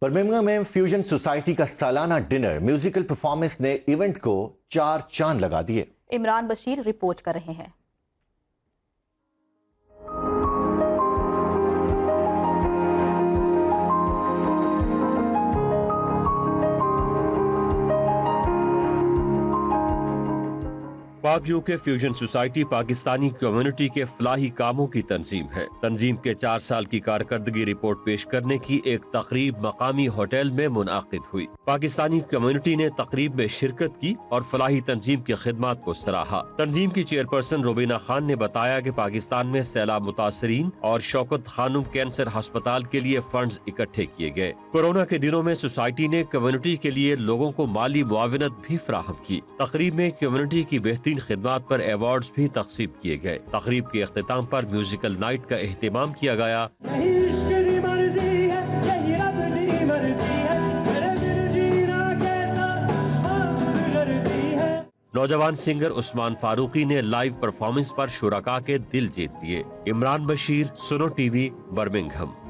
Birmingham میں fusion society کا سالانہ ڈنر میوزیکل پرفارمنس نے ایونٹ کو 4 چاند لگا دیے۔ عمران بشیر رپورٹ کر رہے ہیں۔ پاک یو کے فیوژن سوسائٹی پاکستانی کمیونٹی کے فلاحی کاموں کی تنظیم ہے۔ تنظیم کے 4 سال کی کارکردگی رپورٹ پیش کرنے کی ایک تقریب مقامی ہوٹل میں منعقد ہوئی۔ پاکستانی کمیونٹی نے تقریب میں شرکت کی اور فلاحی تنظیم کی خدمات کو سراہا۔ تنظیم کی چیئرپرسن روبینہ خان نے بتایا کہ پاکستان میں سیلاب متاثرین اور شوکت خانم کینسر ہسپتال کے لیے فنڈز اکٹھے کیے گئے۔ کورونا کے دنوں میں سوسائٹی نے کمیونٹی کے لیے لوگوں کو مالی معاونت بھی فراہم کی۔ تقریب میں کمیونٹی کی بہترین خدمات پر ایوارڈز بھی تقسیم کیے گئے۔ تقریب کے اختتام پر میوزیکل نائٹ کا اہتمام کیا گیا۔ نوجوان سنگر عثمان فاروقی نے لائیو پرفارمنس پر شرکاء کے دل جیت لیے۔ عمران بشیر، سنو ٹی وی، برمنگھم۔